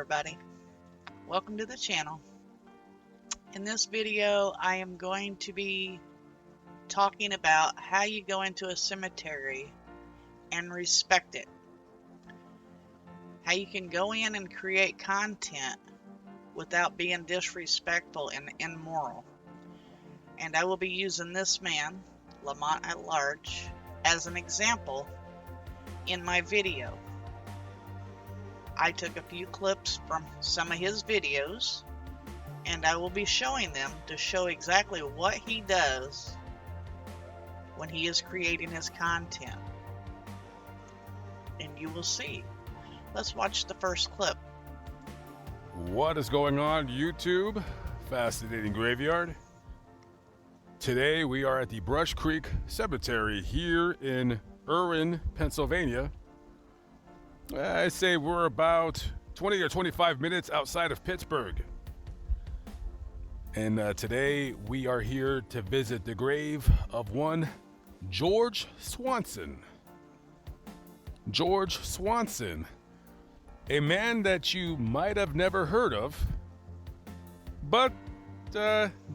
everybody. Welcome to the channel. In this video, I am going to be talking about how you go into a cemetery and respect it. How you can go in and create content without being disrespectful and immoral. And I will be using this man, Lamont At Large, as an example in my video. I took a few clips from some of his videos, and I will be showing them to show exactly what he does when he is creating his content. And you will see. Let's watch the first clip. What is going on, YouTube? Fascinating Graveyard. Today we are at the Brush Creek Cemetery here in Irwin, Pennsylvania. I say we're about 20 or 25 minutes outside of Pittsburgh. And today we are here to visit the grave of one George Swanson. George Swanson, a man that you might have never heard of, but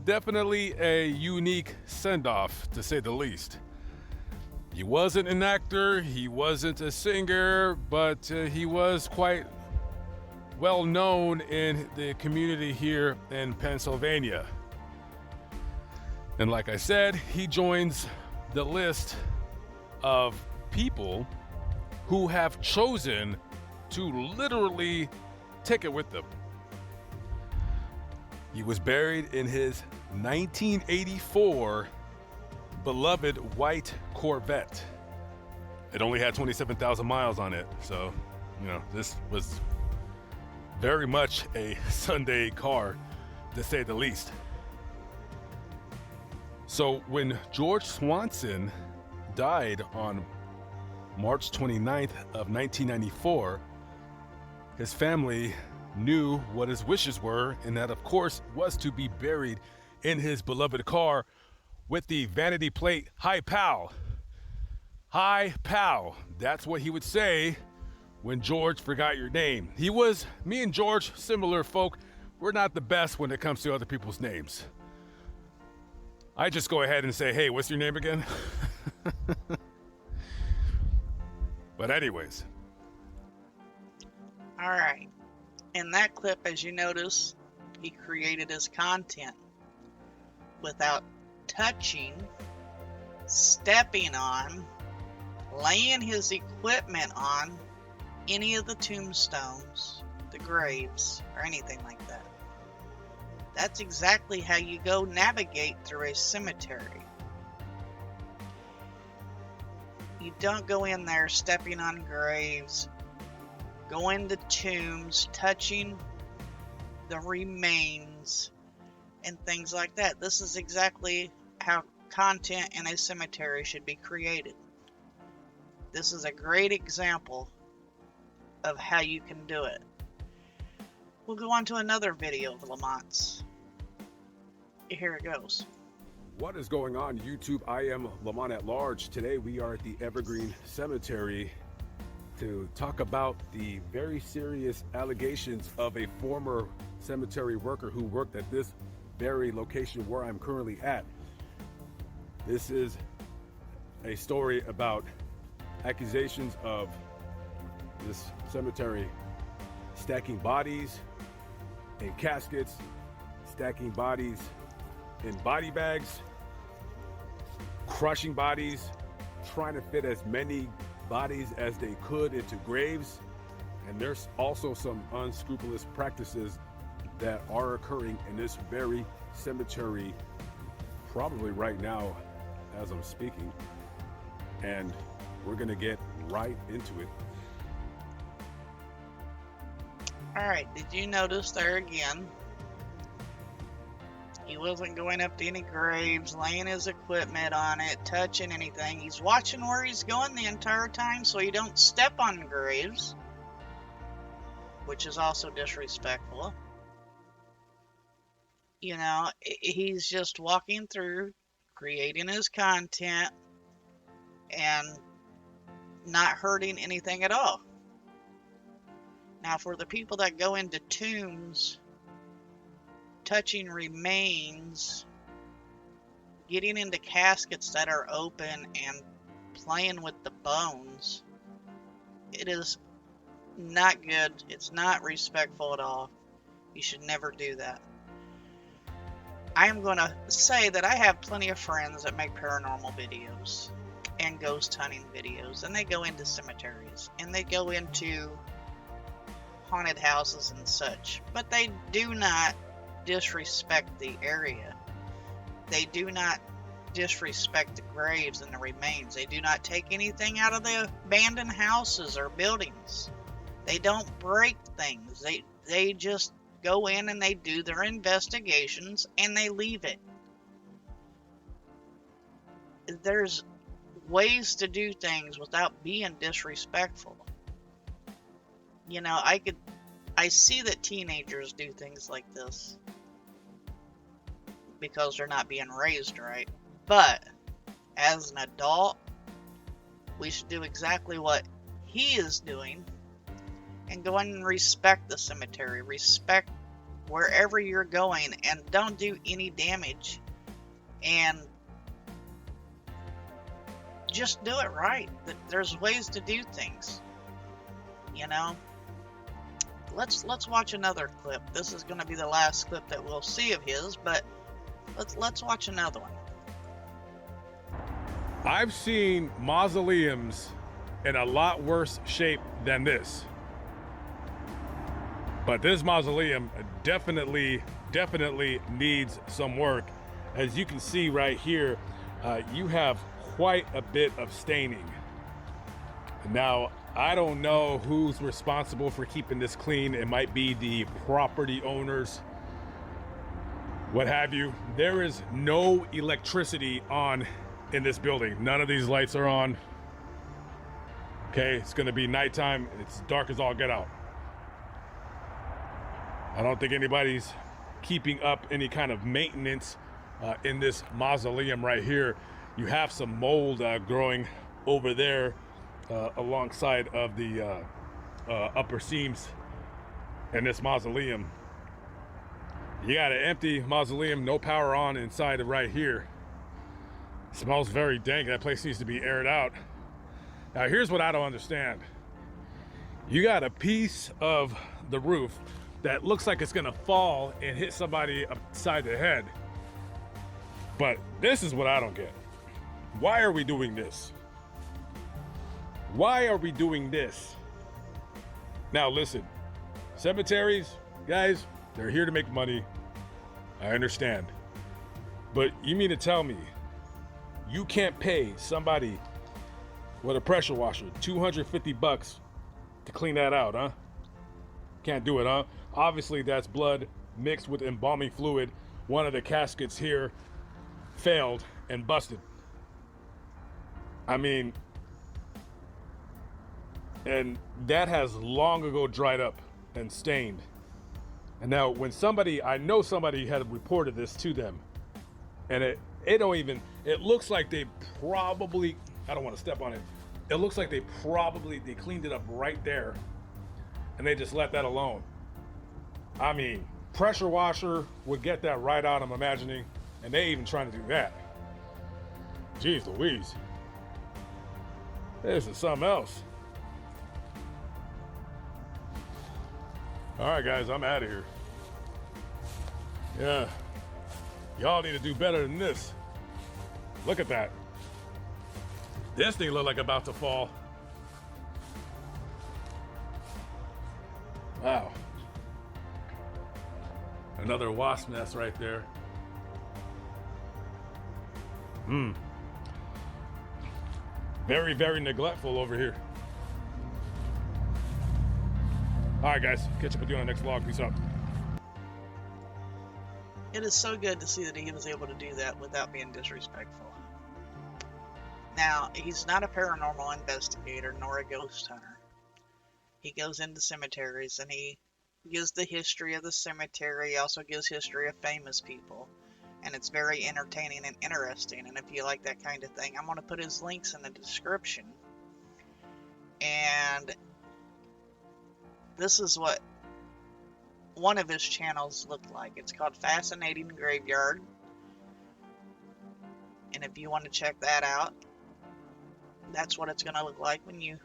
definitely a unique send-off, to say the least. He wasn't an actor, he wasn't a singer, but he was quite well known in the community here in Pennsylvania. And like I said, he joins the list of people who have chosen to literally take it with them. He was buried in his 1984 beloved white Corvette. It only had 27,000 miles on it, so this was very much a Sunday car, to say the least. So when George Swanson died on March 29th of 1994, his family knew what his wishes were, and that of course was to be buried in his beloved car with the vanity plate, "Hi Pal." Hi Pal. That's what he would say when George forgot your name. Me and George, similar folk, we're not the best when it comes to other people's names. I just go ahead and say, "Hey, what's your name again?" But anyways. Alright, in that clip, as you notice, he created his content without touching, stepping on, laying his equipment on any of the tombstones, the graves, or anything like that. That's exactly how you go navigate through a cemetery. You don't go in there stepping on graves, going to tombs, touching the remains, and things like that. This is exactly how content in a cemetery should be created. This is a great example of how you can do it. We'll go on to another video of Lamont's. Here it goes. What is going on, YouTube? I am Lamont At Large. Today we are at the Evergreen Cemetery to talk about the very serious allegations of a former cemetery worker who worked at this very location where I'm currently at. This is a story about accusations of this cemetery stacking bodies in caskets, stacking bodies in body bags, crushing bodies, trying to fit as many bodies as they could into graves. And there's also some unscrupulous practices that are occurring in this very cemetery, probably right now as I'm speaking. And we're gonna get right into it. Alright, did you notice there again? He wasn't going up to any graves, laying his equipment on it, touching anything. He's watching where he's going the entire time so he don't step on graves, which is also disrespectful. He's just walking through, creating his content, and not hurting anything at all. Now, for the people that go into tombs, touching remains, getting into caskets that are open and playing with the bones, it is not good. It's not respectful at all. You should never do that. I am going to say that I have plenty of friends that make paranormal videos and ghost hunting videos, and they go into cemeteries and they go into haunted houses and such, but they do not disrespect the area. They do not disrespect the graves and the remains. They do not take anything out of the abandoned houses or buildings. They don't break things. They just go in and they do their investigations and they leave it. There's ways to do things without being disrespectful. You know, I see that teenagers do things like this because they're not being raised right. But as an adult, we should do exactly what he is doing and go in and respect the cemetery, respect wherever you're going, and don't do any damage, and just do it right. There's ways to do things, you know. Let's watch another clip. This is going to be the last clip that we'll see of his, but let's watch another one. I've seen mausoleums in a lot worse shape than this. But this mausoleum definitely needs some work. As you can see right here, you have quite a bit of staining. Now, I don't know who's responsible for keeping this clean. It might be the property owners, what have you. There is no electricity on in this building. None of these lights are on. Okay, it's gonna be nighttime. It's dark as all get out. I don't think anybody's keeping up any kind of maintenance in this mausoleum right here. You have some mold growing over there alongside of the upper seams in this mausoleum. You got an empty mausoleum, no power on inside of right here. It smells very dank. That place needs to be aired out. Now here's what I don't understand. You got a piece of the roof that looks like it's gonna fall and hit somebody upside the head. But this is what I don't get. Why are we doing this? Why are we doing this? Now listen, cemeteries, guys, they're here to make money. I understand. But you mean to tell me you can't pay somebody with a pressure washer $250 to clean that out, huh? Can't do it, huh? Obviously that's blood mixed with embalming fluid. One of the caskets here failed and busted. I mean, and that has long ago dried up and stained. And now when I know somebody had reported this to them, and it looks like they probably, I don't want to step on it. It looks like they cleaned it up right there and they just let that alone. I mean, pressure washer would get that right out, I'm imagining, and they even trying to do that. Jeez Louise. This is something else. All right, guys, I'm out of here. Yeah. Y'all need to do better than this. Look at that. This thing look like about to fall. Wow. Another wasp nest right there. Very, very neglectful over here. All right, guys. Catch up with you on the next vlog. Peace out. It is so good to see that he was able to do that without being disrespectful. Now, he's not a paranormal investigator nor a ghost hunter. He goes into cemeteries and he gives the history of the cemetery. He also gives history of famous people. And it's very entertaining and interesting. And if you like that kind of thing, I'm going to put his links in the description. And this is what one of his channels looked like. It's called Fascinating Graveyard. And if you want to check that out, that's what it's going to look like when you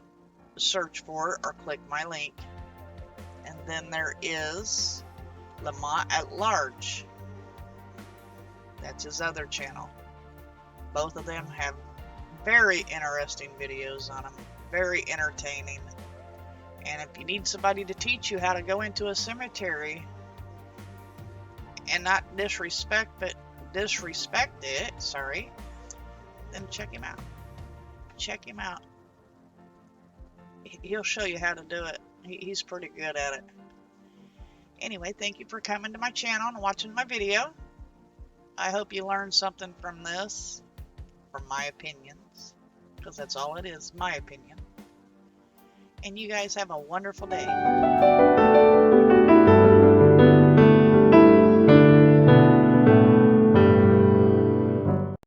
search for it or click my link. And then there is Lamont At Large. That's his other channel. Both of them have very interesting videos on them, very entertaining. And if you need somebody to teach you how to go into a cemetery and not disrespect it, then check him out. Check him out. He'll show you how to do it. He's pretty good at it. Anyway, thank you for coming to my channel and watching my video. I hope you learned something from this, from my opinions, because that's all it is, my opinion. And you guys have a wonderful day.